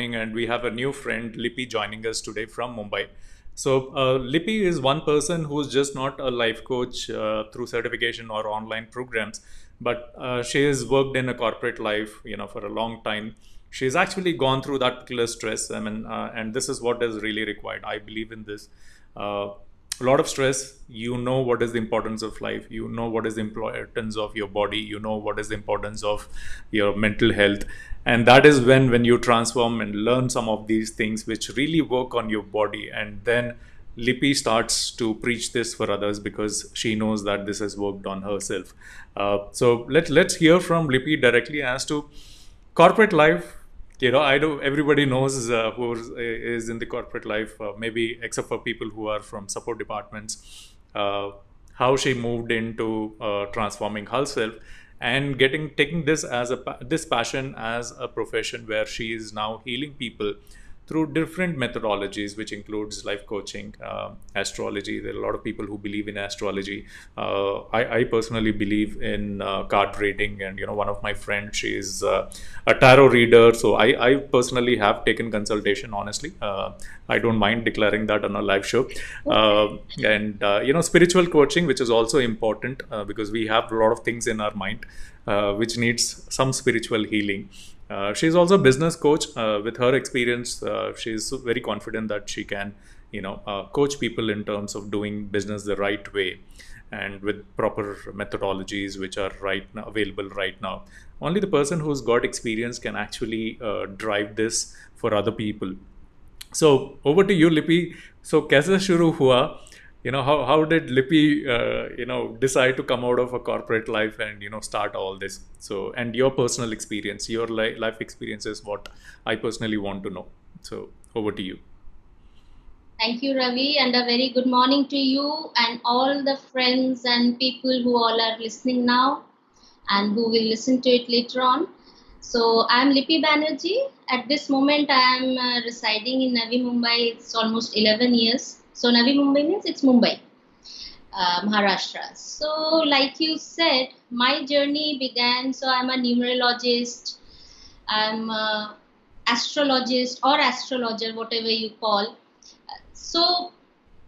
morning, and we have a new friend, Lipi, joining us today from Mumbai. So, Lipi is one person who's just not a life coach through certification or online programs, but she has worked in a corporate life, for a long time. She's actually gone through that particular stress. I mean, and this is what is really required. I believe in this. A lot of stress. You know what is the importance of life. You know what is the importance of your body. You know what is the importance of your mental health, and that is when you transform and learn some of these things which really work on your body, and then Lipi starts to preach this for others because she knows that this has worked on herself. So let's hear from Lipi directly as to corporate life. I do. Everybody knows who is in the corporate life, maybe except for people who are from support departments. How she moved into transforming herself and taking this as this passion as a profession where she is now healing people through different methodologies, which includes life coaching, astrology. There are a lot of people who believe in astrology. I personally believe in card reading, and one of my friends, she is a tarot reader. So I personally have taken consultation. Honestly, I don't mind declaring that on a live show. And spiritual coaching, which is also important because we have a lot of things in our mind which needs some spiritual healing. She's also a business coach. With her experience, she's very confident that she can, coach people in terms of doing business the right way and with proper methodologies which are available right now. Only the person who's got experience can actually drive this for other people. So over to you, Lipi. So कैसे शुरू हुआ? How did Lipi decide to come out of a corporate life and start all this? So, and your personal experience, your life experience is what I personally want to know. So over to you. Thank you, Ravi, and a very good morning to you and all the friends and people who all are listening now and who will listen to it later on. So I'm Lipi Banerjee. At this moment, I am residing in Navi Mumbai. It's almost 11 years. So Navi Mumbai means it's Mumbai, Maharashtra. So like you said, my journey began. So I'm a numerologist. I'm a astrologist or astrologer, whatever you call. So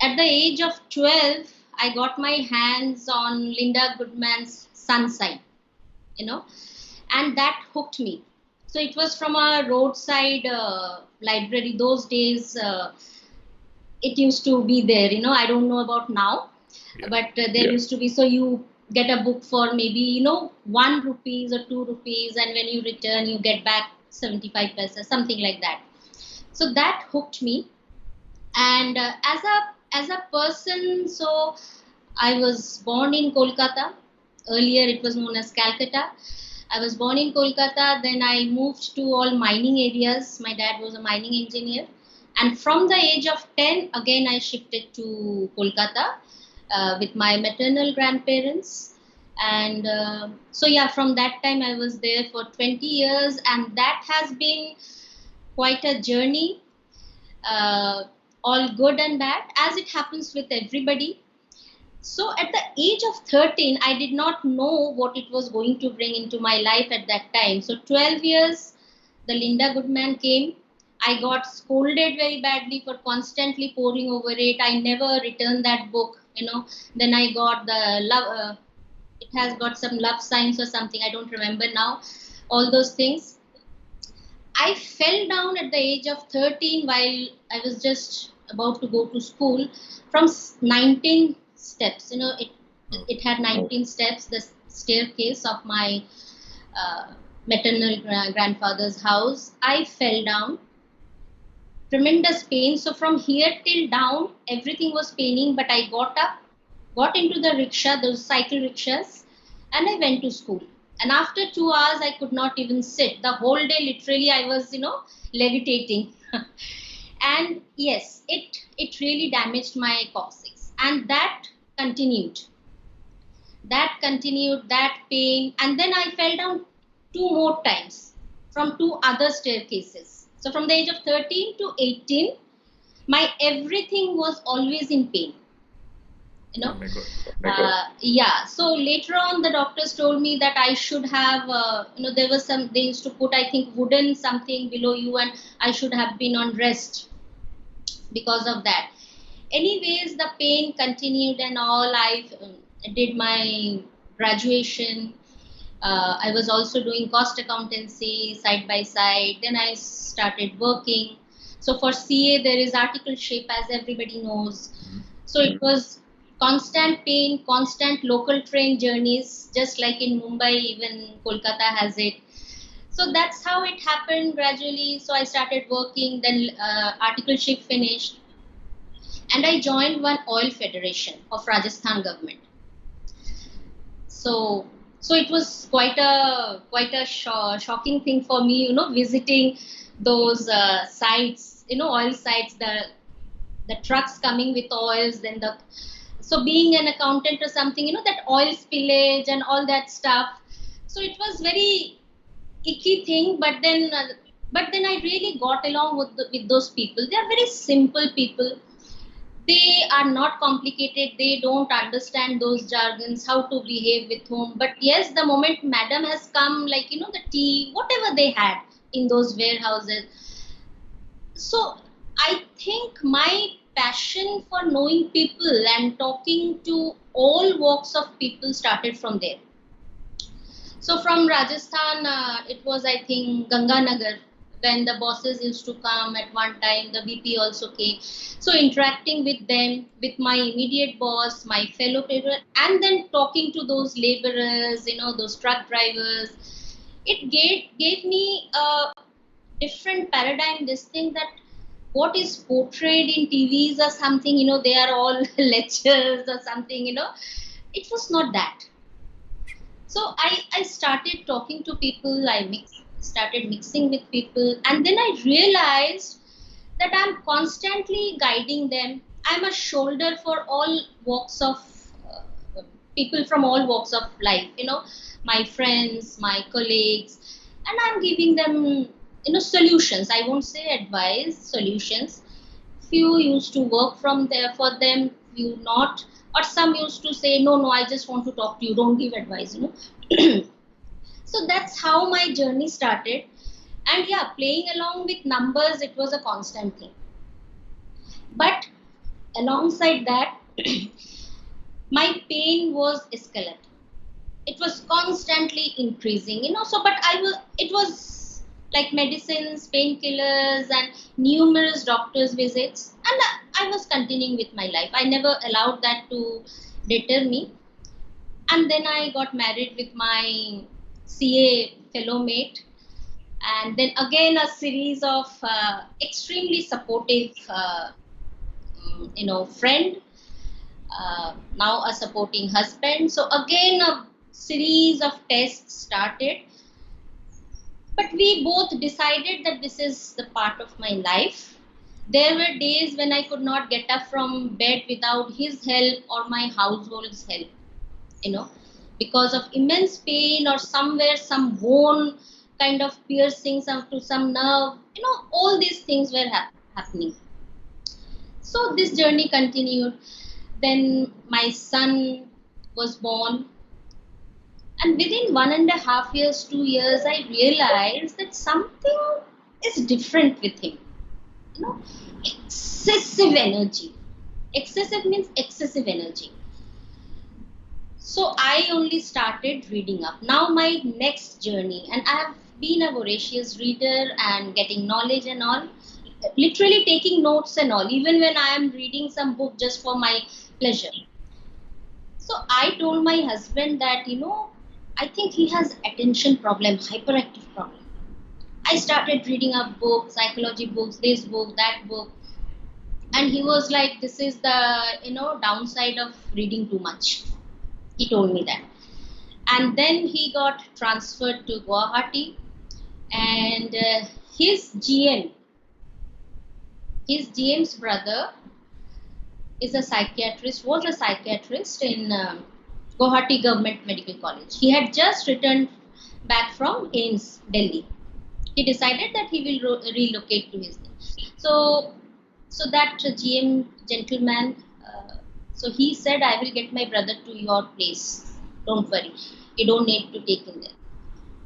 at the age of 12, I got my hands on Linda Goodman's Sun Sign, and that hooked me. So it was from a roadside library. Those days, it used to be there, I don't know about now, but there used to be. So you get a book for maybe, 1 rupees or 2 rupees, and when you return, you get back 75 paisa, something like that. So that hooked me. And as a person, so I was born in Kolkata. Earlier it was known as Calcutta. I was born in Kolkata. Then I moved to all mining areas. My dad was a mining engineer. And from the age of 10, again I shifted to Kolkata with my maternal grandparents. And so yeah, from that time I was there for 20 years, and that has been quite a journey. All good and bad, as it happens with everybody. So at the age of 13, I did not know what it was going to bring into my life at that time. So 12 years, the Linda Goodman came. I got scolded very badly for constantly poring over it. I never returned that book, Then I got the love, it has got some love signs or something. I don't remember now, all those things. I fell down at the age of 13 while I was just about to go to school from 19 steps. It had 19 steps, the staircase of my maternal grandfather's house. I fell down. Tremendous pain. So from here till down, everything was paining, but I got up, got into the rickshaw, those cycle rickshaws, and I went to school. And after 2 hours, I could not even sit. The whole day, literally, I was, levitating. And yes, it really damaged my coccyx. And that continued. That pain. And then I fell down 2 more times from 2 other staircases. So from the age of 13 to 18, my everything was always in pain. you know. Oh my God. Yeah, so later on the doctors told me that I should have, there was some, they used to put, I think, wooden something below you, and I should have been on rest because of that. Anyways, the pain continued and all. I did my graduation. I was also doing cost accountancy side by side. Then I started working. So for CA, there is articleship, as everybody knows. So it was constant pain, constant local train journeys, just like in Mumbai, even Kolkata has it. So that's how it happened gradually. So I started working, then articleship finished, and I joined one oil federation of Rajasthan government. So it was quite a shocking thing for me, visiting those sites, oil sites, the trucks coming with oils, then so being an accountant or something, that oil spillage and all that stuff. So it was very icky thing, but then I really got along with those people. They are very simple people. They are not complicated. They don't understand those jargons, how to behave with whom. But yes, the moment madam has come, like, the tea, whatever they had in those warehouses. So I think my passion for knowing people and talking to all walks of people started from there. So from Rajasthan, it was, I think, Ganganagar, when the bosses used to come at one time, the VP also came. So interacting with them, with my immediate boss, my fellow people, and then talking to those laborers, those truck drivers, it gave me a different paradigm, this thing that what is portrayed in TVs or something, they are all lectures or something, it was not that. So I started talking to people, started mixing with people, and then I realized that I'm constantly guiding them. I'm a shoulder for all walks of people from all walks of life, my friends, my colleagues, and I'm giving them, solutions. I won't say advice, solutions. Few used to work from there for them, few not, or some used to say, no, no, I just want to talk to you, don't give advice, So that's how my journey started. And yeah, playing along with numbers, it was a constant thing. But alongside that, my pain was escalating. It was constantly increasing, So, but it was like medicines, painkillers, and numerous doctors' visits. And I was continuing with my life. I never allowed that to deter me. And then I got married with my CA fellow mate, and then again a series of extremely supportive friend, now a supporting husband. So again a series of tests started, but we both decided that this is the part of my life. There were days when I could not get up from bed without his help or my household's help, because of immense pain, or somewhere some bone kind of piercing to some nerve, all these things were happening. So this journey continued. Then my son was born, and within 1.5 years, 2 years, I realized that something is different with him. Excessive energy. Excessive means excessive energy. So I only started reading up. Now my next journey, and I have been a voracious reader and getting knowledge and all, literally taking notes and all, even when I am reading some book just for my pleasure. So I told my husband that, I think he has attention problem, hyperactive problem. I started reading up books, psychology books, this book, that book. And he was like, this is the, downside of reading too much. He told me that. And then he got transferred to Guwahati, and his GM's brother was a psychiatrist in Guwahati Government Medical College. He had just returned back from AIIMS, Delhi. He decided that he will relocate to his. So that GM gentleman So he said, I will get my brother to your place. Don't worry. You don't need to take him there.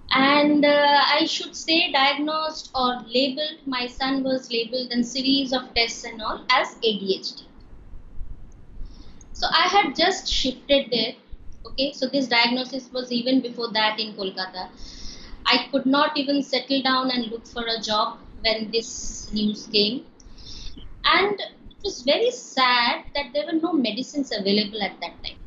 And I should say diagnosed or labeled, my son was labeled in series of tests and all as ADHD. So I had just shifted there. Okay, so this diagnosis was even before that in Kolkata. I could not even settle down and look for a job when this news came. And it was very sad that there were no medicines available at that time.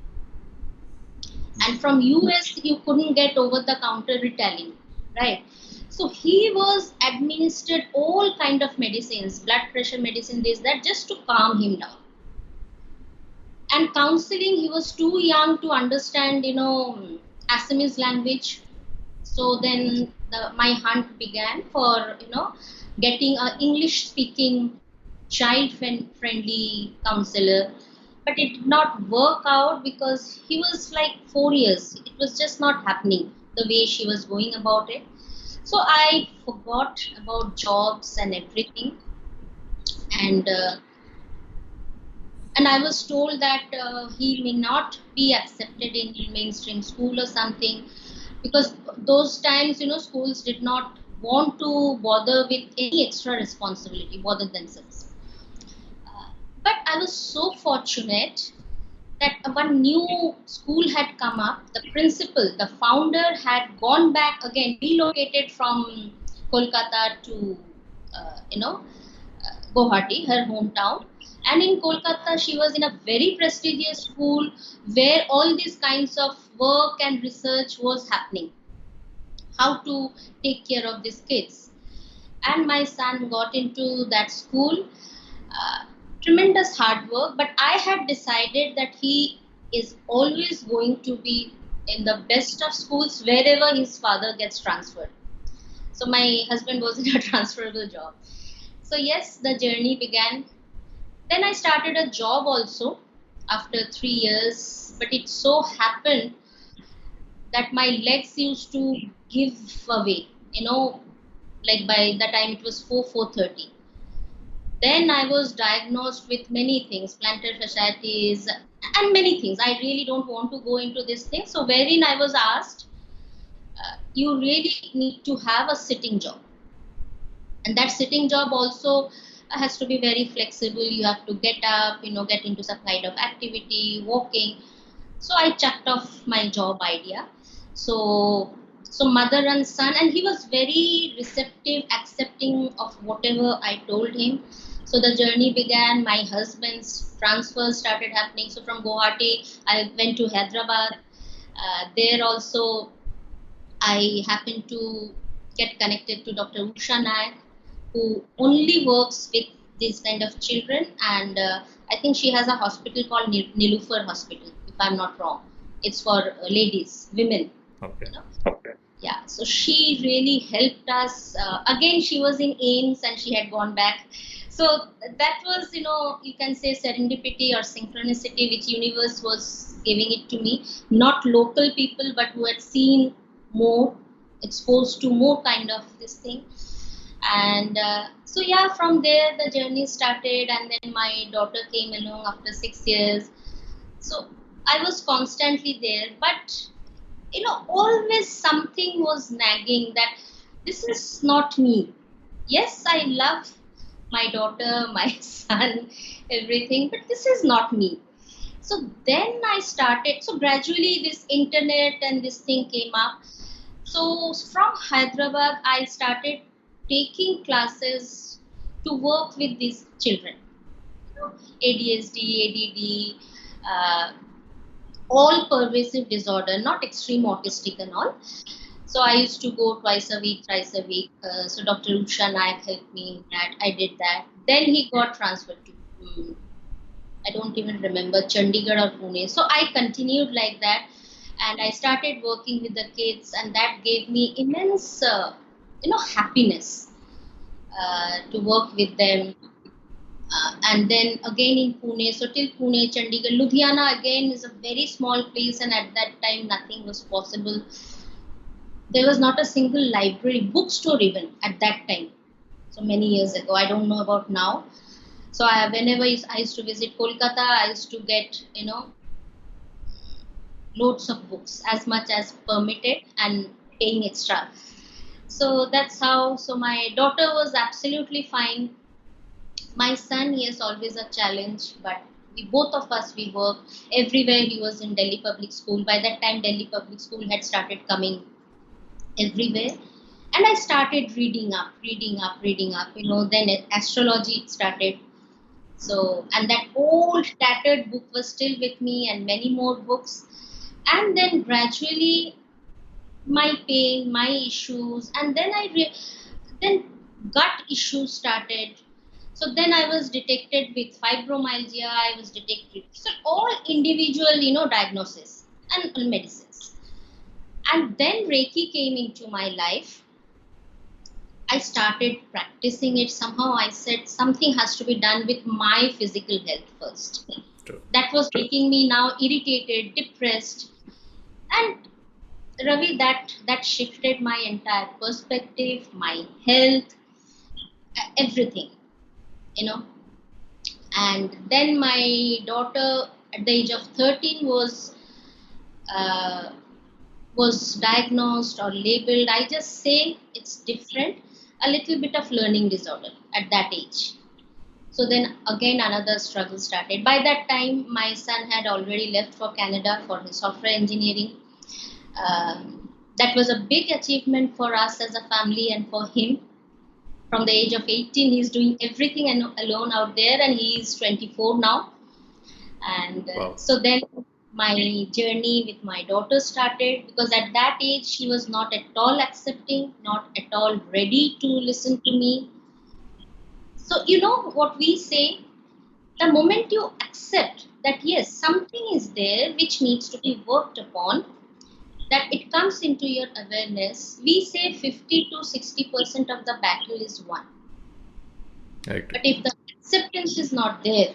And from US, you couldn't get over the counter Ritalin, right? So he was administered all kind of medicines, blood pressure medicine, this, that, just to calm him down. And counseling, he was too young to understand, Assamese language. So then my hunt began for, getting a English speaking child friendly counselor. But it did not work out because he was like 4 years. It was just not happening the way she was going about it. So I forgot about jobs and everything. And I was told that he may not be accepted in mainstream school or something, because those times, schools did not want to bother with any extra responsibility, bother themselves. But I was so fortunate that one new school had come up. The principal, the founder, had gone back again, relocated from Kolkata to, Guwahati, her hometown. And in Kolkata, she was in a very prestigious school where all these kinds of work and research was happening. How to take care of these kids. And my son got into that school. Uh, Tremendous hard work, but I had decided that he is always going to be in the best of schools wherever his father gets transferred. So my husband was in a transferable job. So yes, the journey began. Then I started a job also after 3 years, but it so happened that my legs used to give away, like by the time it was 4:30. Then I was diagnosed with many things, plantar fasciitis, and many things. I really don't want to go into this thing. So, wherein I was asked, you really need to have a sitting job. And that sitting job also has to be very flexible. You have to get up, get into some kind of activity, walking. So, I chucked off my job idea. So mother and son, and he was very receptive, accepting of whatever I told him. So the journey began. My husband's transfer started happening. So from Guwahati, I went to Hyderabad. There also, I happened to get connected to Dr. Usha Naik, who only works with these kind of children. And I think she has a hospital called Nilufar Hospital, if I'm not wrong. It's for ladies, women. Okay. Okay. Yeah, so she really helped us. Again, she was in AIMS and she had gone back. So that was, you can say serendipity or synchronicity, which universe was giving it to me. Not local people, but who had seen more, exposed to more kind of this thing. And so yeah, from there the journey started, and then my daughter came along after 6 years. So I was constantly there, but always something was nagging that this is not me. Yes, I love my daughter, my son, everything, but this is not me. So then I started, so gradually this internet and this thing came up. So from Hyderabad, I started taking classes to work with these children. ADHD, ADD, all pervasive disorder, not extreme autistic and all. So I used to go twice a week, thrice a week. So Dr. Usha Naik helped me in that. I did that. Then he got transferred to, I don't even remember, Chandigarh or Pune. So I continued like that. And I started working with the kids, and that gave me immense, happiness to work with them. And then again in Pune, so till Pune, Chandigarh, Ludhiana again is a very small place, and at that time nothing was possible. There was not a single library, bookstore even at that time. So many years ago, I don't know about now. So whenever I used to visit Kolkata, I used to get, loads of books, as much as permitted, and paying extra. So that's how. So my daughter was absolutely fine. My son, yes, always a challenge, but both of us, we work everywhere. He was in Delhi public school. By that time, Delhi public school had started coming everywhere, and I started reading up. Then astrology started. So, and that old tattered book was still with me, and many more books. And then gradually, my pain, my issues, and then then gut issues started. So then I was detected with fibromyalgia. I was detected. So all individual, diagnosis and medicines. And then Reiki came into my life. I started practicing it. Somehow I said something has to be done with my physical health first. True. That was making me now irritated, depressed, and Ravi, that shifted my entire perspective, my health, everything, you know. And then my daughter, at the age of 13, uh, was diagnosed or labeled. I just say it's different, a little bit of learning disorder at that age. So then again another struggle started. By that time, my son had already left for Canada for his software engineering. That was a big achievement for us as a family and for him. From the age of 18, he's doing everything alone out there, and he is 24 now. And Wow. so then my journey with my daughter started, because at that age she was not at all accepting, not at all ready to listen to me. So, what we say, the moment you accept that yes, something is there which needs to be worked upon, that it comes into your awareness, we say 50 to 60% of the battle is won. I agree. But if the acceptance is not there,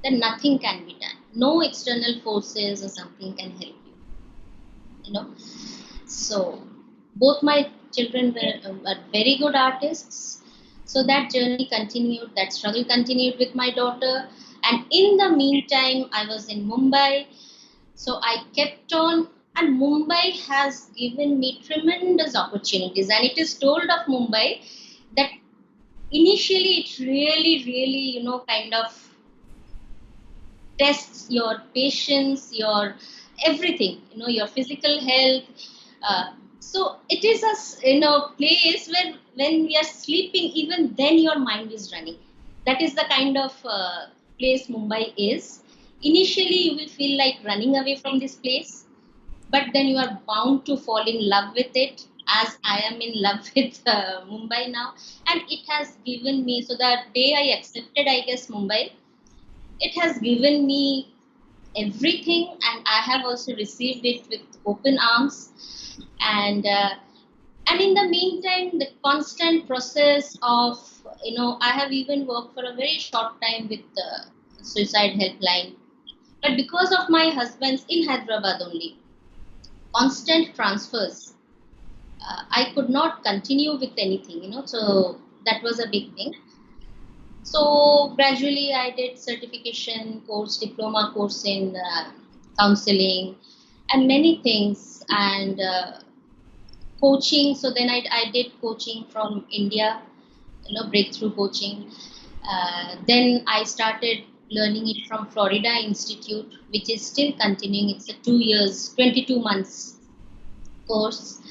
then nothing can be done. No external forces or something can help you. So both my children were very good artists. So that journey continued, that struggle continued with my daughter. And in the meantime, I was in Mumbai. So I kept on, and Mumbai has given me tremendous opportunities. And it is told of Mumbai that initially it really, really, kind of tests your patience, your everything, your physical health. So it is a place where when we are sleeping, even then your mind is running. That is the kind of place Mumbai is. Initially, you will feel like running away from this place, but then you are bound to fall in love with it, as I am in love with Mumbai now. And it has given me, so the day I accepted, I guess, Mumbai, it has given me everything, and I have also received it with open arms. And in the meantime, the constant process of, I have even worked for a very short time with the suicide helpline, but because of my husband's in Hyderabad only constant transfers, I could not continue with anything, so that was a big thing. So gradually I did certification course, diploma course in counseling and many things, and coaching. So then I did coaching from India, breakthrough coaching. Then I started learning it from Florida Institute, which is still continuing. It's a 2 years, 22 months course.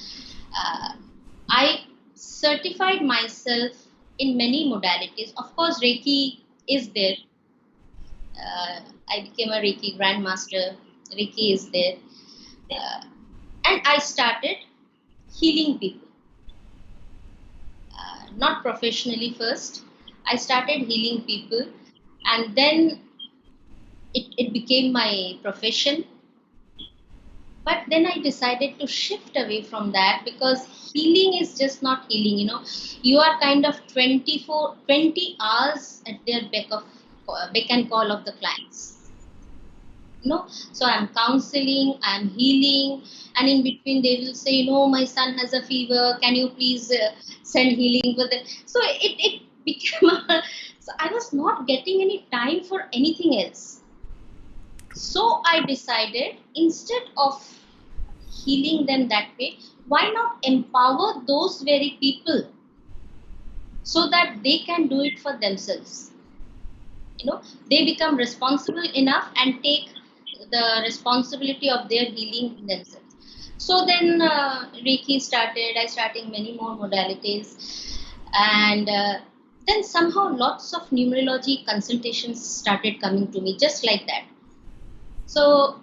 I certified myself in many modalities. Of course, Reiki is there. I became a Reiki grandmaster. Reiki is there. And I started healing people. Not professionally first. I started healing people, and then it became my profession. But then I decided to shift away from that, because healing is just not healing. You are kind of 20 hours at their beck and call of the clients. So I'm counseling, I'm healing, and in between they will say, my son has a fever, can you please send healing with it? So it became so I was not getting any time for anything else. So I decided, instead of healing them that way, why not empower those very people so that they can do it for themselves? They become responsible enough and take the responsibility of their healing themselves. So then Reiki started. I started many more modalities, and then somehow lots of numerology consultations started coming to me just like that. So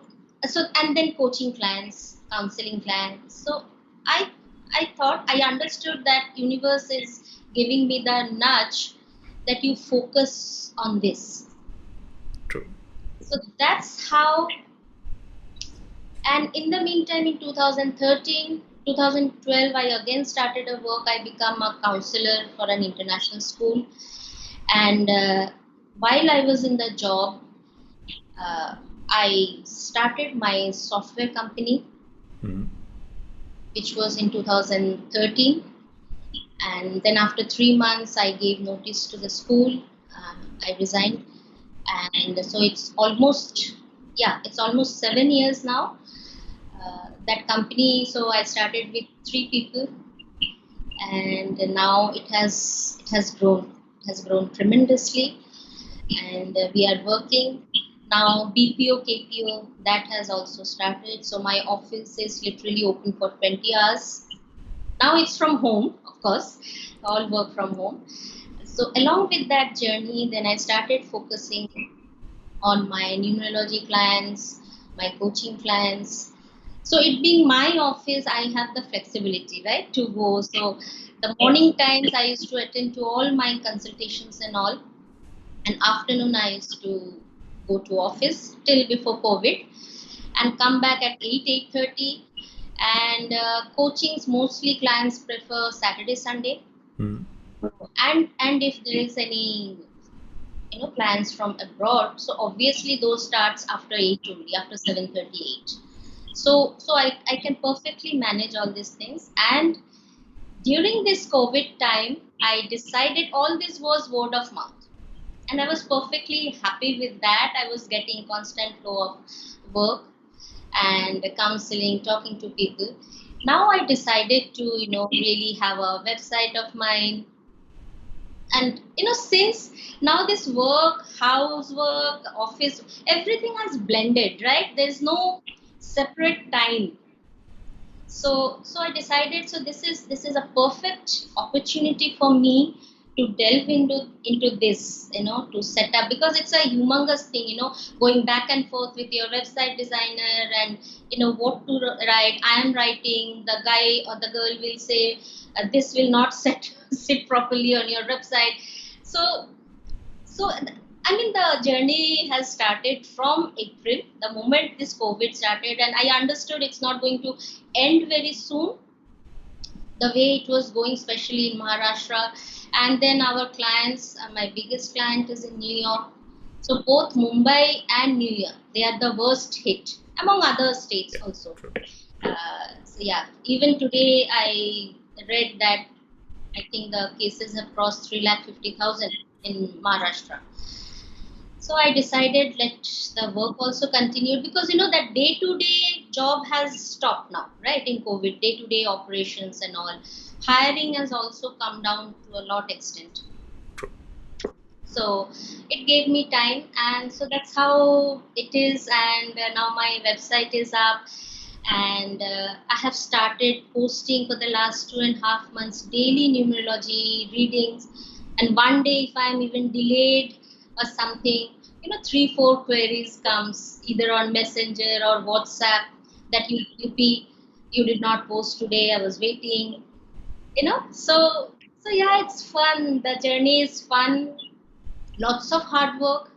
and then coaching clients, counseling clients. So I thought, I understood that universe is giving me the nudge that you focus on this. True. So that's how. And in the meantime, in 2013, 2012, I again started a work. I became a counselor for an international school. And while I was in the job, I started my software company, which was in 2013. And then after 3 months, I gave notice to the school. I resigned. And so it's almost 7 years now. That company, so I started with 3 people, and now it has grown tremendously, and we are working now. BPO KPO, that has also started, so my office is literally open for 20 hours. Now it's from home, of course, all work from home. So along with that journey, then I started focusing on my numerology clients, my coaching clients. So it being my office, I have the flexibility, right, to go. So the morning times I used to attend to all my consultations and all, and afternoon I used to go to office till before COVID, and come back at 8:30. And coachings, mostly clients prefer Saturday, Sunday. And if there is any clients from abroad, so obviously those starts after 8 only, after 7:38. So I can perfectly manage all these things. And during this COVID time, I decided, all this was word of mouth, and I was perfectly happy with that. I was getting constant flow of work and counseling, talking to people. Now I decided to really have a website of mine. And since now this work, housework, office, everything has blended, right? There's no separate time. So I decided, so this is a perfect opportunity for me to delve into this, to set up, because it's a humongous thing, going back and forth with your website designer, and what to write. I am writing, the guy or the girl will say, this will not sit properly on your website. So I mean, the journey has started from April, the moment this COVID started, and I understood it's not going to end very soon, the way it was going, especially in Maharashtra. And then our clients, my biggest client is in New York. So both Mumbai and New York, they are the worst hit, among other states also. So yeah, even today I read that I think the cases have crossed 350,000 in Maharashtra. So I decided, let the work also continue, because that day-to-day job has stopped now, right? In COVID, day-to-day operations and all. Hiring has also come down to a lot extent. So it gave me time, and so that's how it is. And now my website is up, and I have started posting for the last 2.5 months daily numerology readings. And one day, if I'm even delayed or something, 3-4 queries comes either on Messenger or WhatsApp, that you did not post today, I was waiting, so yeah, it's fun. The journey is fun. Lots of hard work,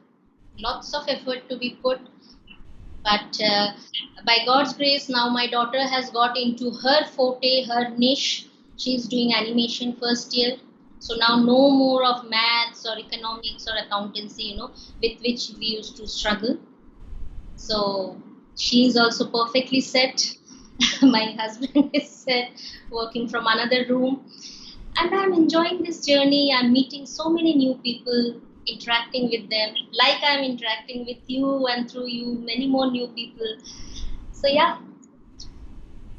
lots of effort to be put. But by God's grace, now my daughter has got into her forte, her niche. She's doing animation first year. So now no more of maths or economics or accountancy, with which we used to struggle. So she's also perfectly set. My husband is set, working from another room. And I'm enjoying this journey. I'm meeting so many new people. interacting with them, like I'm interacting with you, and through you, many more new people. So yeah.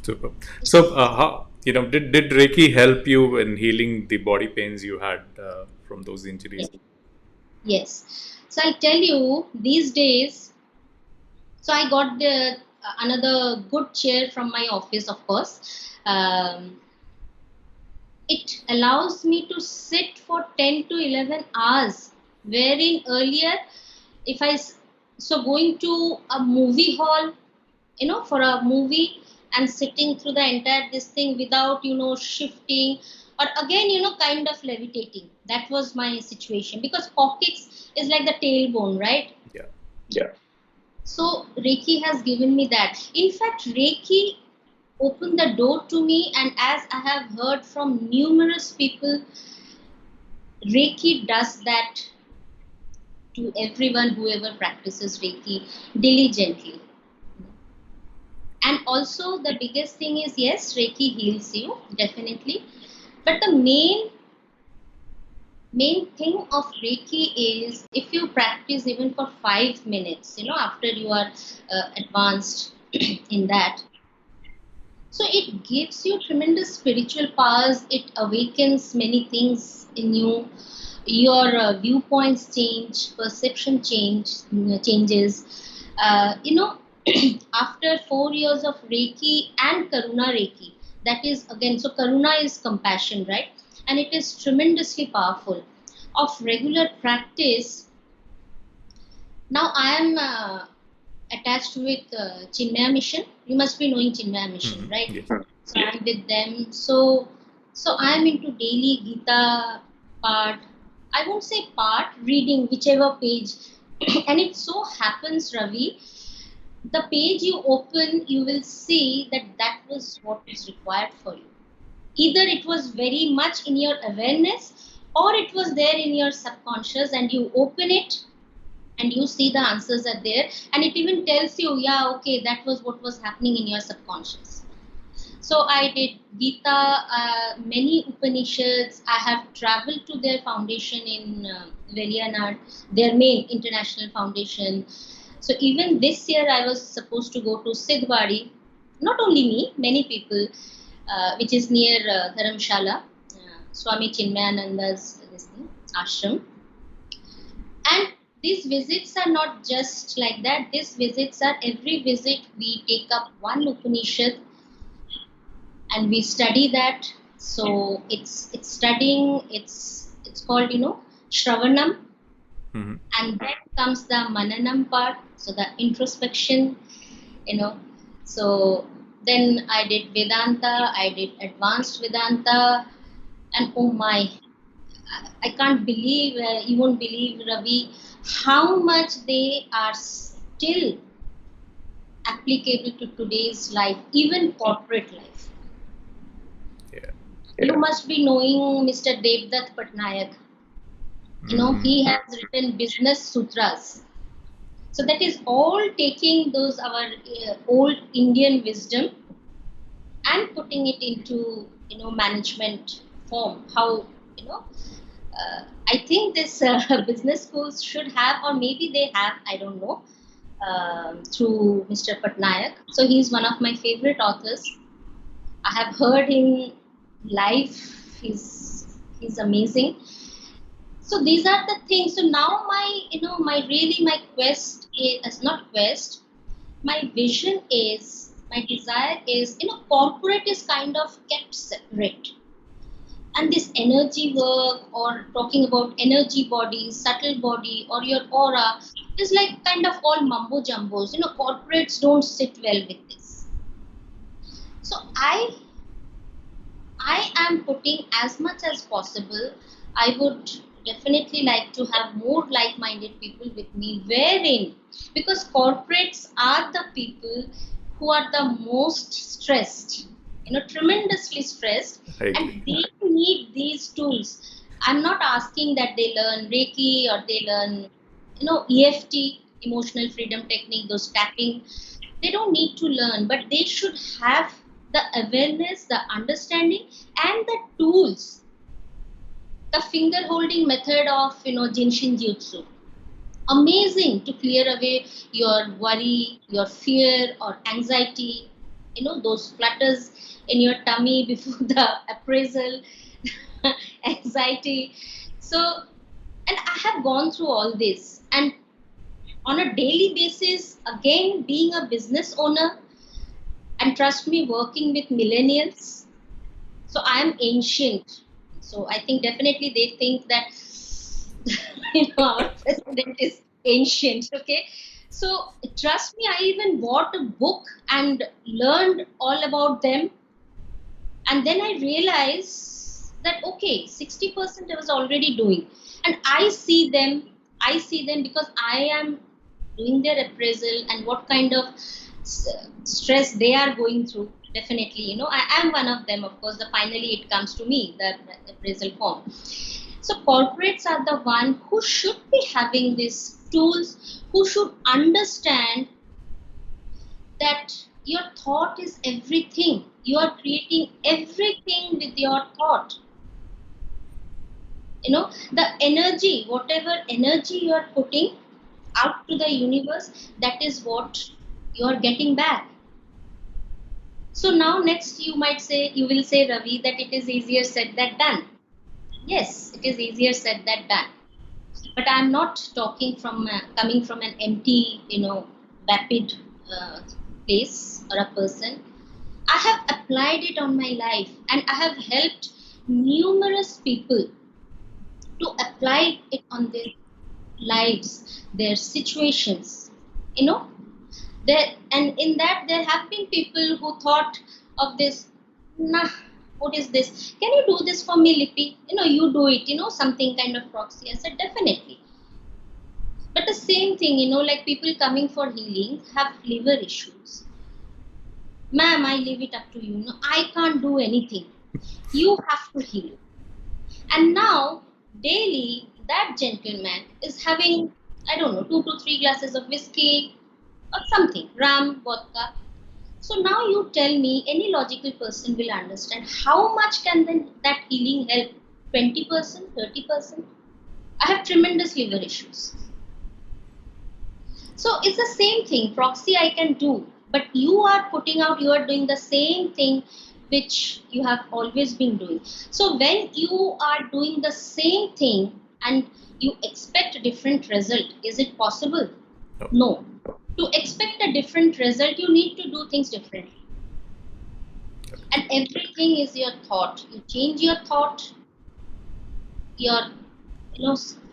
Super. So, did Reiki help you in healing the body pains you had from those injuries? Yes. So I'll tell you, these days, so I got another good chair from my office, of course. It allows me to sit for 10 to 11 hours, wherein earlier, if going to a movie hall, for a movie, and sitting through the entire this thing without, shifting, or again, kind of levitating. That was my situation, because coccyx is like the tailbone, right? Yeah. Yeah. So Reiki has given me that. In fact, Reiki opened the door to me, and as I have heard from numerous people, Reiki does that to everyone, whoever practices Reiki diligently. And also, the biggest thing is, yes, Reiki heals you, definitely. But the main thing of Reiki is, if you practice even for 5 minutes, after you are advanced in that, so it gives you tremendous spiritual powers. It awakens many things in you. Your viewpoints change, perception changes. After 4 years of Reiki and Karuna Reiki, that is again, so Karuna is compassion, right? And it is tremendously powerful. Of regular practice, now I am attached with Chinmaya Mission. You must be knowing Chinmaya Mission, right? Yes. So I'm with them. So I'm into daily Gita part. I won't say part, reading whichever page. And it so happens, Ravi, the page you open, you will see that that was what is required for you. Either it was very much in your awareness, or it was there in your subconscious, and you open it and you see the answers are there, and it even tells you, yeah, okay, that was what was happening in your subconscious. So I did Gita, many Upanishads. I have traveled to their foundation in Velianad, their main international foundation. So even this year, I was supposed to go to Sidhwadi. Not only me, many people, which is near Dharamshala, Swami Chinmayananda's this thing, ashram. And these visits are not just like that. These visits are, every visit we take up one Upanishad and we study that. So it's studying. It's called, Shravanam, Mm-hmm. and then comes the Mananam part. So the introspection, you know. So then I did Vedanta. I did advanced Vedanta, and oh my, I can't believe, you won't believe, Ravi, how much they are still applicable to today's life, even corporate life. Yeah. You must be knowing Mr. Devdutt Patnaik. He has written Business Sutras. So that is all taking those our old Indian wisdom and putting it into, management form. How, you know, I think this business schools should have, or maybe they have, I don't know, through Mr. Patnaik. So he's one of my favorite authors. I have heard him live. He's amazing. So these are the things. So now my quest is not quest. My vision is, my desire is, corporate is kind of kept separate. And this energy work, or talking about energy body, subtle body, or your aura, is like kind of all mumbo jumbos. Corporates don't sit well with this. So I am putting as much as possible. I would definitely like to have more like-minded people with me, wherein, because corporates are the people who are the most stressed, tremendously stressed, I and agree. they need these tools. I'm not asking that they learn Reiki or they learn, EFT, emotional freedom technique, those tapping. They don't need to learn, but they should have the awareness, the understanding, and the tools the finger holding method of Jinshin Jutsu. Amazing to clear away your worry, your fear or anxiety, those flutters in your tummy before the appraisal, anxiety. So, and I have gone through all this, and on a daily basis, again, being a business owner, and trust me, working with millennials, so I am ancient. So I think definitely they think that our president is ancient. Okay, so trust me, I even bought a book and learned all about them, and then I realized that okay, 60% I was already doing, and I see them because I am doing their appraisal and what kind of stress they are going through. Definitely, I am one of them. Of course, finally it comes to me, the appraisal form. So corporates are the one who should be having these tools, who should understand that your thought is everything. You are creating everything with your thought. The energy, whatever energy you are putting out to the universe, that is what you are getting back. So now next you will say, Ravi, that it is easier said than done. Yes, it is easier said than done. But I'm not talking from coming from an empty, vapid place or a person. I have applied it on my life, and I have helped numerous people to apply it on their lives, their situations. You know, and in that there have been people who thought of this, nah, what is this? Can you do this for me, Lipi? You do it, something kind of proxy. I said, definitely. But the same thing, like people coming for healing have liver issues. Ma'am, I leave it up to you. No, I can't do anything. You have to heal. And now, daily, that gentleman is having, I don't know, 2 to 3 glasses of whiskey or something, rum, vodka. So now you tell me, any logical person will understand how much can then that healing help? 20%, 30%? I have tremendous liver issues. So it's the same thing. Proxy I can do, but you are doing the same thing which you have always been doing. So when you are doing the same thing and you expect a different result, is it possible? No. To expect a different result, you need to do things differently. And everything is your thought. You change your thought, your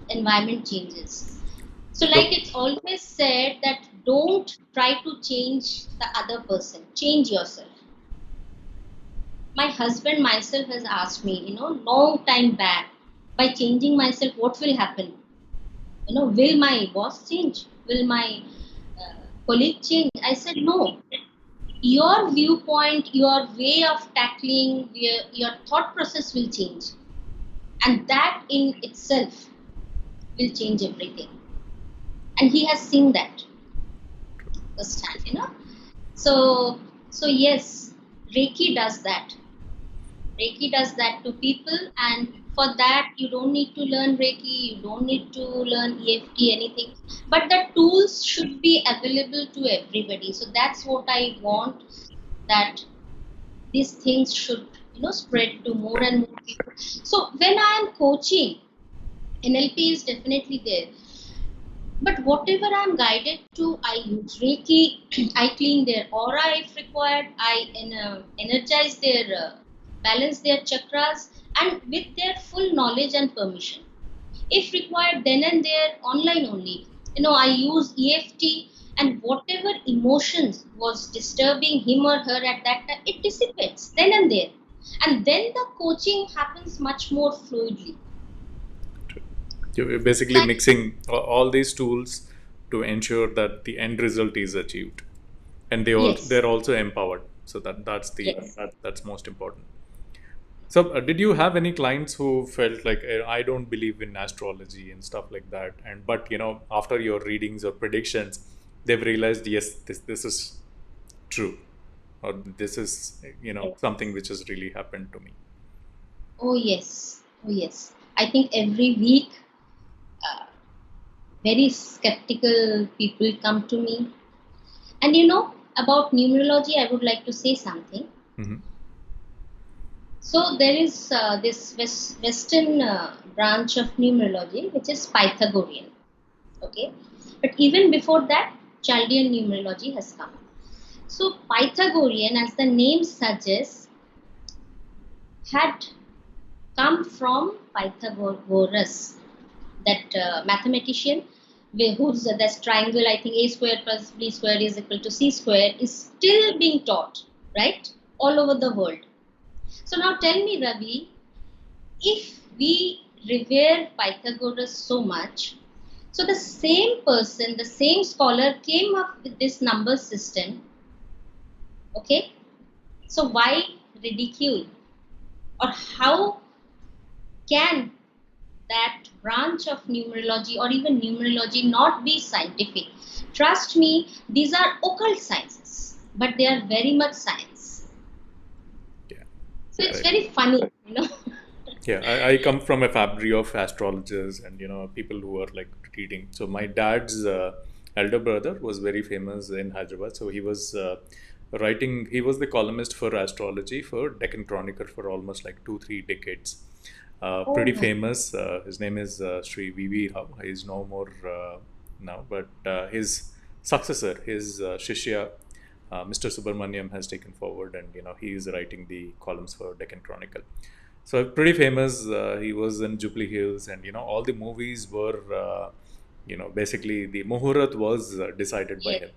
environment changes. So like it's always said that don't try to change the other person, change yourself. My husband myself has asked me, long time back, by changing myself, what will happen? Will my boss change? Will my colleague change? I said, no. Your viewpoint, your way of tackling, your thought process will change. And that in itself will change everything. And he has seen that firsthand, So yes, Reiki does that. Reiki does that to people, and for that you don't need to learn Reiki, you don't need to learn EFT, anything. But the tools should be available to everybody. So that's what I want, that these things should spread to more and more people. So when I am coaching, NLP is definitely there. But whatever I'm guided to, I use Reiki, I clean their aura if required, I energize their, balance their chakras, and with their full knowledge and permission. If required, then and there, online only. I use EFT, and whatever emotions was disturbing him or her at that time, it dissipates then and there. And then the coaching happens much more fluidly. You're basically mixing all these tools to ensure that the end result is achieved, and they're also empowered. So that's most important. So did you have any clients who felt like, I don't believe in astrology and stuff like that, and but after your readings or predictions, they've realized, yes, this is true, or this is Yes. something which has really happened to me? Oh yes, oh yes. I think every week, very skeptical people come to me. And about numerology, I would like to say something. Mm-hmm. So there is this Western branch of numerology, which is Pythagorean. Okay, but even before that, Chaldean numerology has come. So Pythagorean, as the name suggests, had come from Pythagoras, that mathematician, whose that triangle, I think a square plus b square is equal to c square, is still being taught, right, all over the world. So now tell me, Ravi, if we revere Pythagoras so much, so the same person, the same scholar came up with this number system, okay? So why ridicule? Or how can that branch of numerology or even numerology not be scientific? Trust me, these are occult sciences, but they are very much science. Yeah. So it's very funny, Yeah, I come from a family of astrologers and people who are like reading. So my dad's elder brother was very famous in Hyderabad. So he was writing. He was the columnist for astrology for Deccan Chronicle for almost like 2-3 decades. Pretty Oh, famous. His name is Sri V.V. Rao. He is no more now, but his successor, his Shishya, Mr. Subramaniam, has taken forward, and he is writing the columns for Deccan Chronicle. So pretty famous. He was in Jubilee Hills, and all the movies were, basically the Muhurat was decided by yes, him.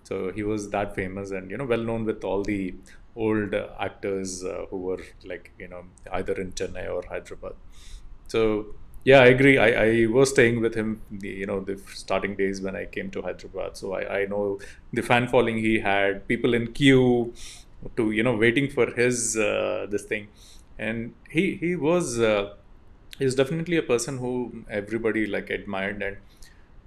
So he was that famous, and well known with all the old actors who were like either in Chennai or Hyderabad. So yeah, I agree. I was staying with him the starting days when I came to Hyderabad. So I know the fan following he had, people in queue to waiting for his this thing, and he was he's definitely a person who everybody like admired. And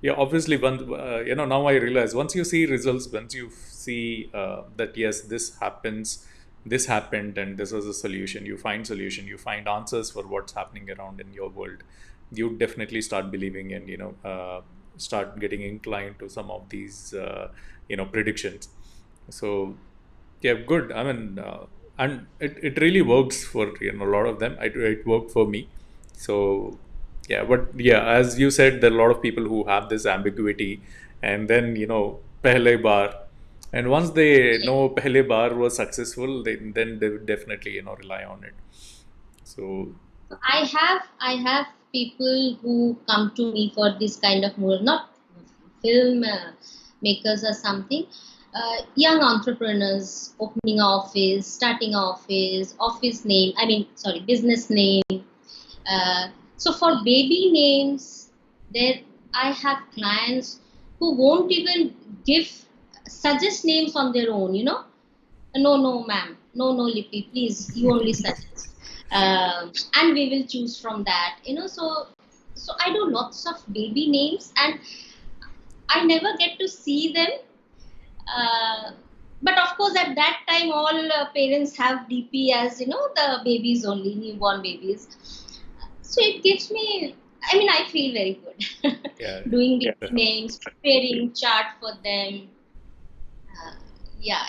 yeah, obviously one now I realize, once you see results, once you see that yes, this happened and this was a solution, you find answers for what's happening around in your world, you definitely start believing and start getting inclined to some of these predictions. So yeah, good. I mean, and it really works for a lot of them. It worked for me. So yeah, but yeah, as you said, there are a lot of people who have this ambiguity, and then pehle bar, and once they yes. know pehle bar was successful, then they would definitely rely on it. So I have people who come to me for this kind of movie, not film makers or something. Young entrepreneurs opening office, starting office name. I mean, sorry, business name. So for baby names, there I have clients who won't even give suggest names on their own. No, no, ma'am. No, no, Lipi, please, you only suggest. And we will choose from that. So I do lots of baby names and I never get to see them. Uh, but of course, at that time, all parents have DP as, the babies only, newborn babies. So it gives me, I mean, I feel very good yeah, doing baby yeah. names, preparing chart for them. Uh, yeah,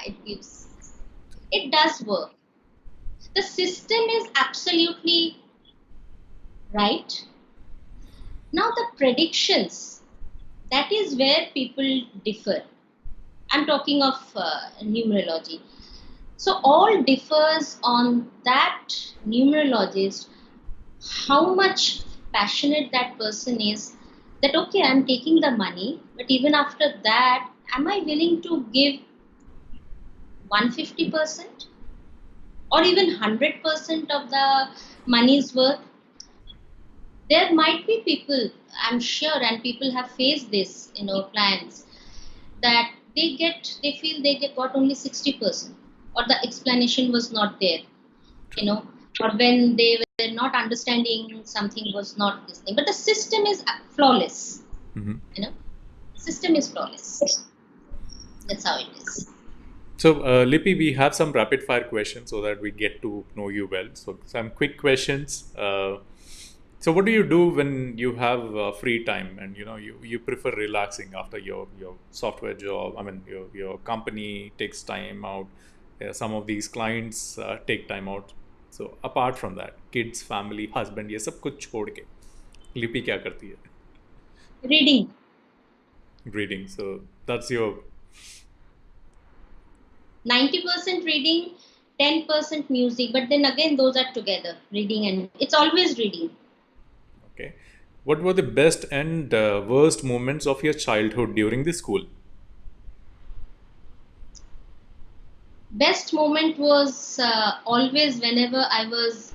it does work. The system is absolutely right. Now, the predictions, that is where people differ. I'm talking of numerology. So, all differs on that numerologist, how much passionate that person is. That, okay, I'm taking the money, but even after that, am I willing to give 150% or even 100% of the money's worth? There might be people, I'm sure, and people have faced this, clients, that they feel they get got only 60%, or the explanation was not there, you know or when they were not understanding, something was not this thing, but the system is flawless. Hmm. you know System is flawless. That's how it is. So, Lippy, we have some rapid fire questions so that we get to know you well. So, some quick questions. So what do you do when you have free time and you prefer relaxing after your software job? I mean your company takes time out. Some of these clients take time out. So apart from that, kids, family, husband, ये सब कुछ छोड़ के लिपि क्या करती है? Reading. Reading. So that's your 90% reading, 10% music. But then again, those are together, reading and it's always reading. okay. What were the best and worst moments of your childhood during the school? Best moment was always whenever I was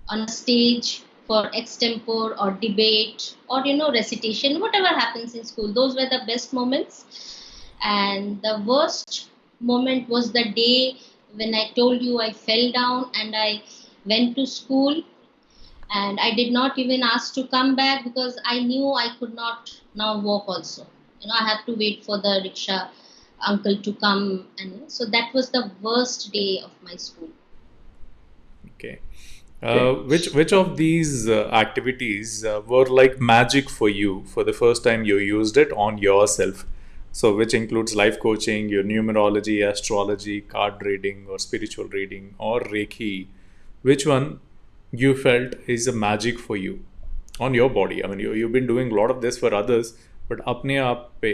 on a stage for extempore or debate or recitation, whatever happens in school. Those were the best moments. And the worst moment was the day when I told you I fell down and I went to school and I did not even ask to come back because I knew I could not now walk also. I have to wait for the rickshaw uncle to come, and so that was the worst day of my school. Okay. Which of these activities were like magic for you for the first time you used it on yourself? So, which includes life coaching, your numerology, astrology, card reading, or spiritual reading, or Reiki. Which one you felt is a magic for you on your body? I mean, you've been doing a lot of this for others, but अपने आप पे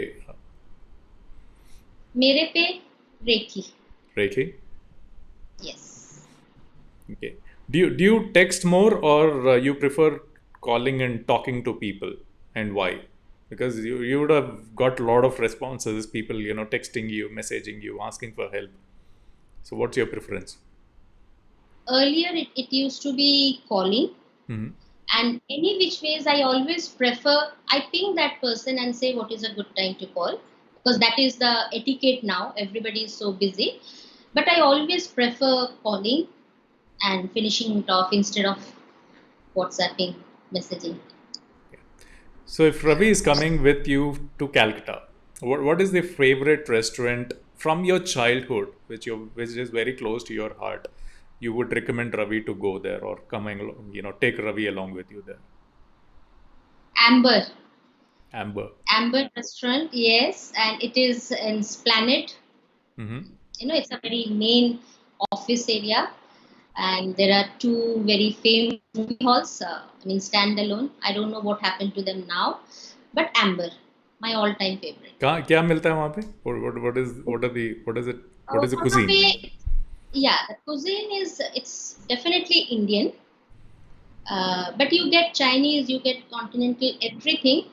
मेरे पे Reiki. Reiki? Yes. Okay. Do you text more or you prefer calling and talking to people, and why? Because you would have got a lot of responses, people texting you, messaging you, asking for help. So what's your preference? Earlier it used to be calling, Hmm. and any which ways I always prefer I ping that person and say what is a good time to call, because that is the etiquette now. Everybody is so busy, but I always prefer calling and finishing it off instead of WhatsApping, messaging. So if Ravi is coming with you to Calcutta, what is the favorite restaurant from your childhood, which is very close to your heart? You would recommend Ravi to go there, or take Ravi along with you there. Amber. Amber. Amber restaurant, yes, and it is in Esplanade. Mm-hmm. It's a very main office area, and there are two very famous movie halls. Standalone. I don't know what happened to them now, but Amber, my all-time favorite. क्या मिलता है वहाँ पे? What is the वहाँ cuisine? पे, yeah, the cuisine it's definitely Indian, but you get Chinese, you get continental, everything.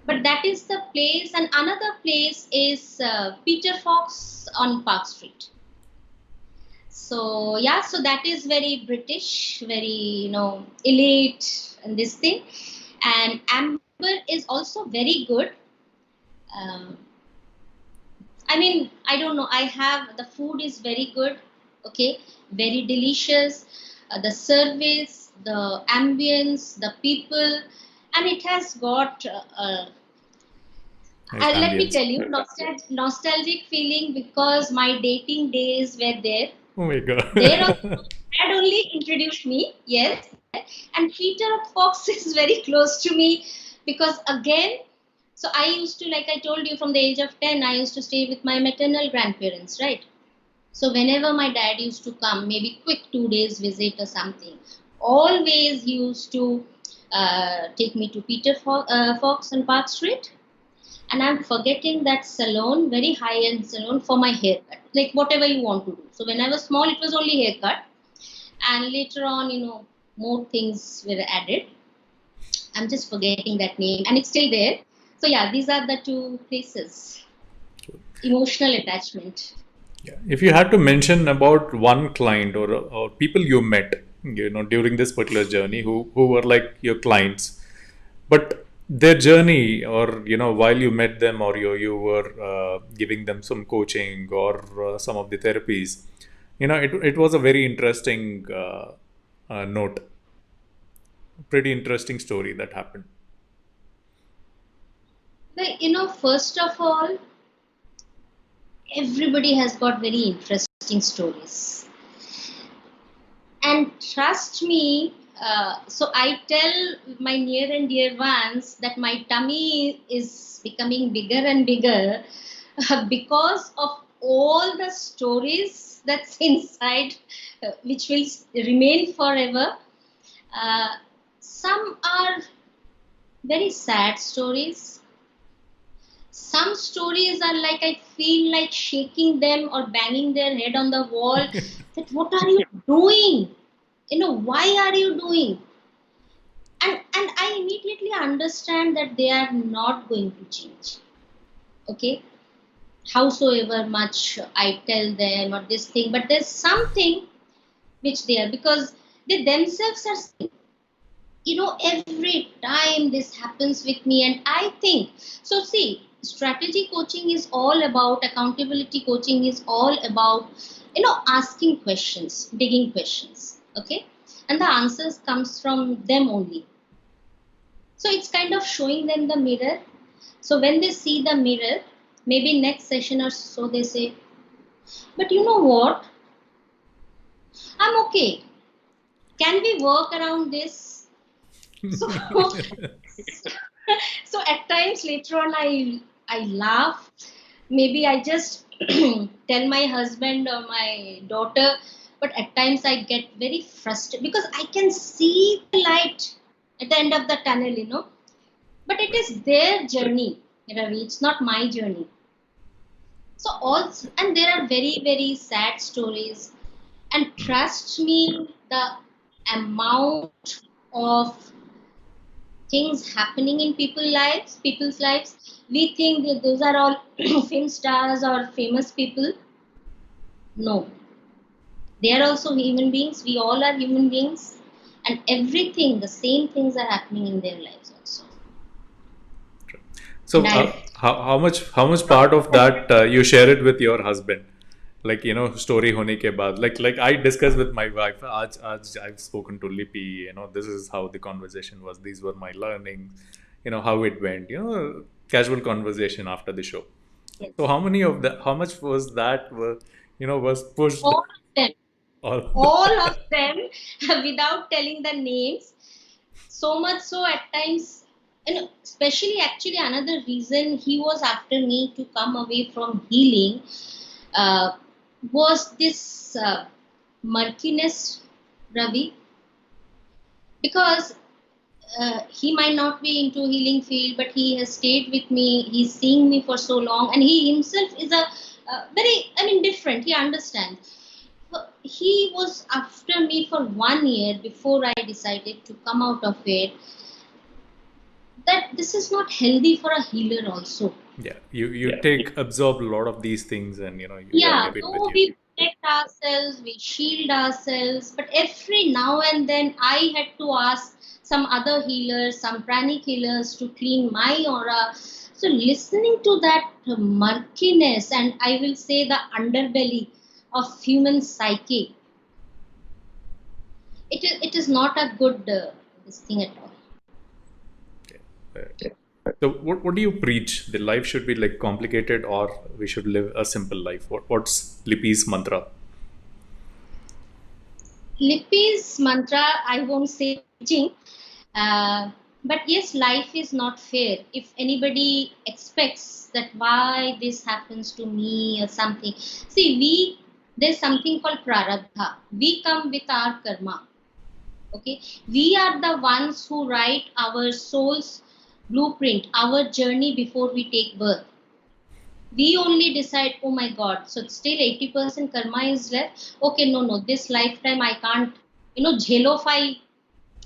But that is the place, and another place is Peter Fox on Park Street. So yeah, so that is very British, very elite, and this thing. And Amber is also very good. Um, I don't know. I have the food is very good. Okay, very delicious. The service, the ambience, the people, and it has got Nice let me ambience. tell you, nostalgic feeling because my dating days were there. Oh my There also, god. had only introduced me, yes. And Peter Fox is very close to me because again, so I used to, like I told you, from the age of 10, I used to stay with my maternal grandparents, right? So whenever my dad used to come, maybe quick 2 days visit or something, always he used to take me to Fox on Park Street, and I'm forgetting that salon, very high-end salon for my haircut, like whatever you want to do. So when I was small, it was only haircut, and later on, more things were added. I'm just forgetting that name, and it's still there. So yeah, these are the two places. Emotional attachment. Yeah. If you had to mention about one client or people you met, during this particular journey who were like your clients, but their journey, or while you met them, or you were giving them some coaching or some of the therapies, it was a very interesting note, pretty interesting story that happened. Like, first of all, everybody has got very interesting stories. And trust me, So I tell my near and dear ones that my tummy is becoming bigger and bigger because of all the stories that's inside, which will remain forever. Uh, some are very sad stories. Some stories are like I feel like shaking them or banging their head on the wall. That what are you doing? Why are you doing? And I immediately understand that they are not going to change. Okay, howsoever much I tell them or this thing, but there's something which they are, because they themselves are saying, every time this happens with me. And I think so. See, strategy coaching is all about, accountability coaching is all about, asking questions, digging questions. Okay, and the answers comes from them only. So it's kind of showing them the mirror. So when they see the mirror, maybe next session or so, they say, but you know what? I'm okay. Can we work around this? So, so at times later on, I laugh. Maybe I just tell my husband or my daughter, but at times I get very frustrated because I can see the light at the end of the tunnel. But it is their journey, Ravi. It's not my journey. So and there are very, very sad stories. And trust me, the amount of things happening in people's lives, we think that those are all film stars or famous people. No, they are also human beings. We all are human beings, and everything, the same things are happening in their lives also. So, how much part of that you share it with your husband? Like, story होने के बाद, like I discussed with my wife. आज I've spoken to Lipi. This is how the conversation was. These were my learnings. How it went. Casual conversation after the show. Yes. So how much was that? Was pushed All of them. all All of them without telling the names. So much so at times, and especially actually another reason he was after me to come away from healing uh, was this murkiness, Ravi, because he might not be into healing field, but he has stayed with me. He's seeing me for so long, and he himself is a very, different. He understands. He was after me for 1 year before I decided to come out of it. That this is not healthy for a healer also. Yeah, you absorb a lot of these things, and you Yeah, keep it with though you. we protect ourselves, we shield ourselves, but every now and then I had to ask some other healers, some pranic healers to clean my aura. So listening to that murkiness, and I will say the underbelly of human psyche, it is not a good this thing at all. Okay. So what do you preach? The life should be like complicated, or we should live a simple life? What's Lipi's mantra? Lipi's mantra, I won't say teaching, uh, but yes, life is not fair. If anybody expects that why this happens to me or something, see, there's something called prarabdha. We come with our karma. Okay, we are the ones who write our soul's blueprint, our journey before we take birth. We only decide, oh my god, so still 80% karma is left. Okay, no, this lifetime I can't, jhelofy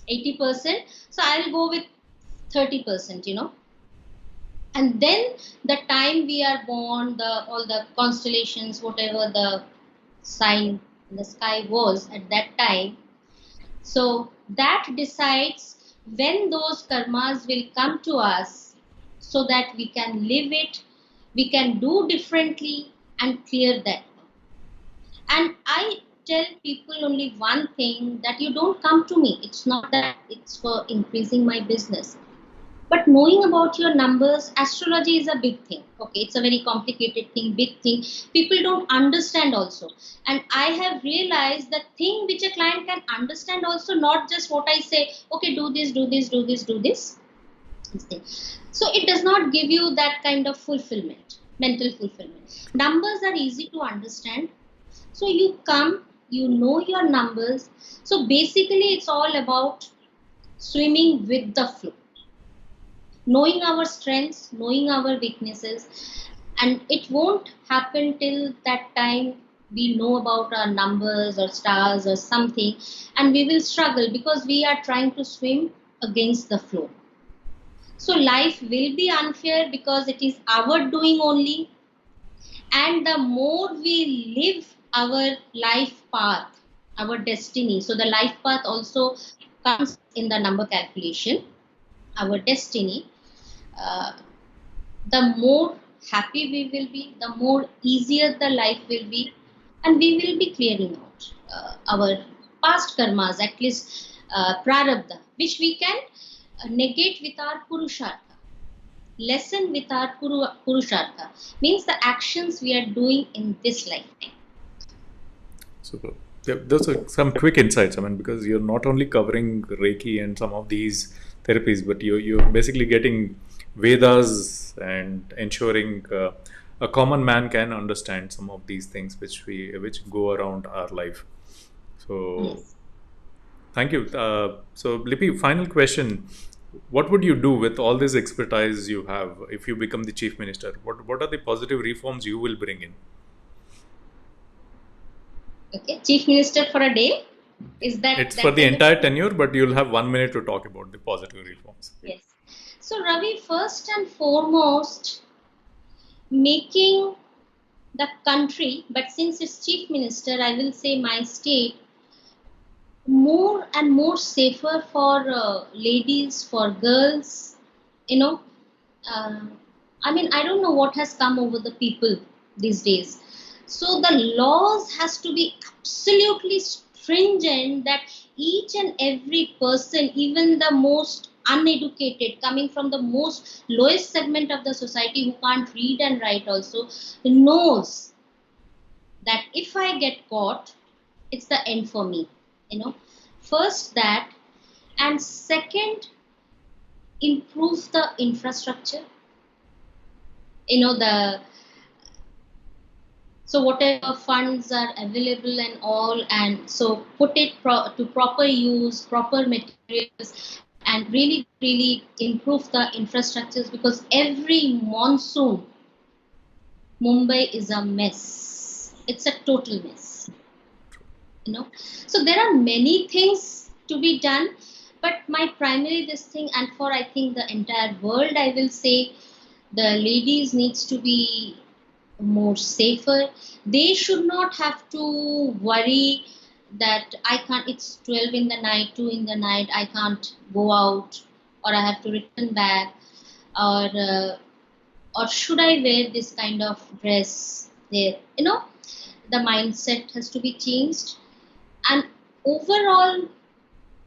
80%, so I'll go with 30%. And then the time we are born, the all the constellations, whatever the sign in the sky was at that time, so that decides when those karmas will come to us, so that we can live it, we can do differently and clear that. And I tell people only one thing, that you don't come to me. It's not that it's for increasing my business. But knowing about your numbers, astrology is a big thing. Okay, it's a very complicated thing, big thing. People don't understand also. And I have realized the thing which a client can understand also, not just what I say, okay, do this, do this, do this, do this. So it does not give you that kind of fulfillment, mental fulfillment. Numbers are easy to understand. So you come, you know your numbers. So basically, it's all about swimming with the flow, knowing our strengths, knowing our weaknesses, and it won't happen till that time we know about our numbers or stars or something, and we will struggle because we are trying to swim against the flow. So life will be unfair because it is our doing only, and the more we live our life path, our destiny. So the life path also comes in the number calculation, our destiny. Uh, the more happy we will be, the more easier the life will be, and we will be clearing out our past karmas, at least prarabdha, which we can negate with our purushartha, lessen with our purushartha, means the actions we are doing in this lifetime. Super. Yeah, those are some quick insights. I mean, because you're not only covering Reiki and some of these therapies, but you're basically getting Vedas and ensuring a common man can understand some of these things which go around our life. So Yes. thank you. So Lipi, final question: what would you do with all this expertise you have if you become the chief minister? What are the positive reforms you will bring in? Okay, chief minister for a day, is It's for that the kind of entire thing? tenure, but you'll have 1 minute to talk about the positive reforms. Yes. So Ravi, first and foremost, making the country, but since it's chief minister, I will say my state, more and more safer for ladies, for girls. You know, uh, I mean, I don't know what has come over the people these days. So the laws has to be absolutely stringent, that each and every person, even the most uneducated, coming from the most lowest segment of the society who can't read and write also, knows that if I get caught, it's the end for me. You know, first that, and second, improve the infrastructure. You know, the so whatever funds are available and all, and so put it to proper use, proper materials, and really, really improve the infrastructures, because every monsoon, Mumbai is a mess. It's a total mess. You know, so there are many things to be done, but my primary this thing, and for I think the entire world, I will say the ladies needs to be more safer. They should not have to worry that I can't, it's 12 in the night, 2 in the night, I can't go out, or I have to return back, or should I wear this kind of dress there. You know, the mindset has to be changed, and overall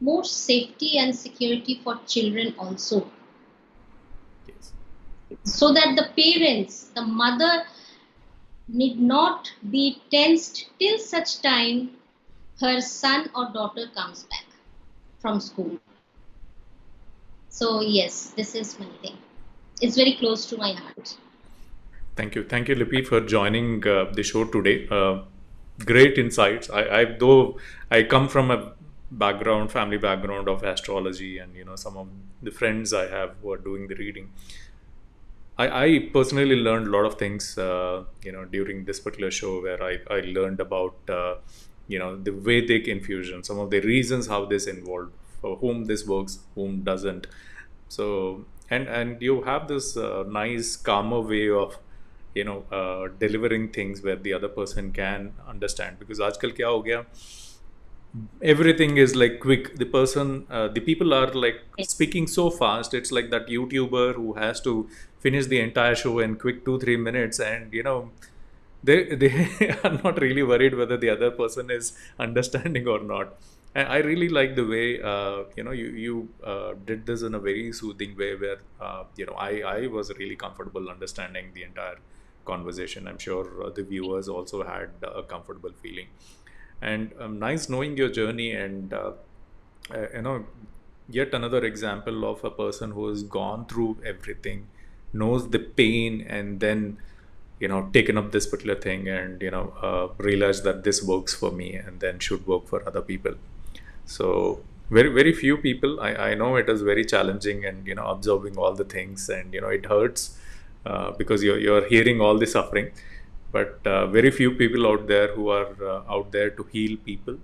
more safety and security for children also, Yes. so that the parents, the mother, need not be tensed till such time her son or daughter comes back from school. So yes, this is my thing. It's very close to my heart. Thank you, Lipi, for joining the show today. Great insights. Though I come from a family background of astrology, and some of the friends I have who are doing the reading. I personally learned a lot of things, during this particular show, where I learned about, the Vedic infusion, some of the reasons how this involved, for whom this works, whom doesn't. So, and you have this nice, calmer way of, delivering things where the other person can understand. Because आजकल क्या हो गया, everything is like quick. The people are like speaking so fast. It's like that YouTuber who has to finish the entire show in quick 2-3 minutes, and they are not really worried whether the other person is understanding or not. And I really like the way you did this in a very soothing way, where I was really comfortable understanding the entire conversation. I'm sure the viewers also had a comfortable feeling, and nice knowing your journey, and you know yet another example of a person who has gone through everything, knows the pain, and then taken up this particular thing, and realized that this works for me and then should work for other people. So very very few people, I know it is very challenging, and observing all the things, and it hurts because you're hearing all the suffering, but very few people out there who are out there to heal people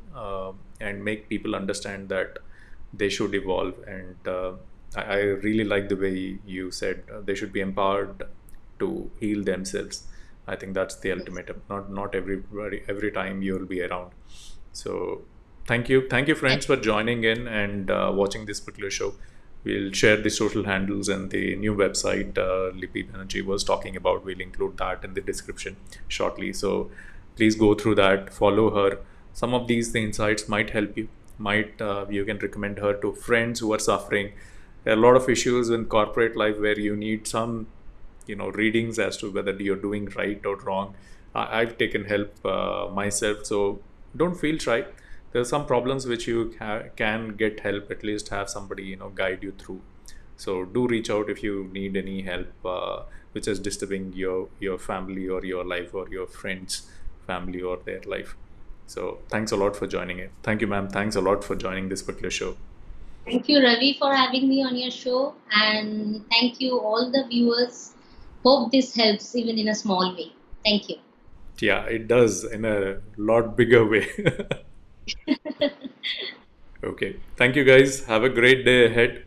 and make people understand that they should evolve. And I really like the way you said they should be empowered to heal themselves. I think that's the ultimate. Not everybody every time you'll be around. So thank you, friends, for joining in and watching this particular show. We'll share the social handles and the new website Lipi Banerjee was talking about. We'll include that in the description shortly. So please go through that, follow her. Some of these the insights might help you. Might you can recommend her to friends who are suffering. There are a lot of issues in corporate life where you need some readings as to whether you're doing right or wrong. I've taken help myself, so don't feel shy. There are some problems which you can get help, at least have somebody guide you through. So do reach out if you need any help which is disturbing your family or your life, or your friends family or their life. So thanks a lot for joining it. Thank you, ma'am. Thanks a lot for joining this particular show. Thank you, Ravi, for having me on your show. And thank you, all the viewers. Hope this helps even in a small way. Thank you. Yeah, it does in a lot bigger way. Okay. Thank you, guys. Have a great day ahead.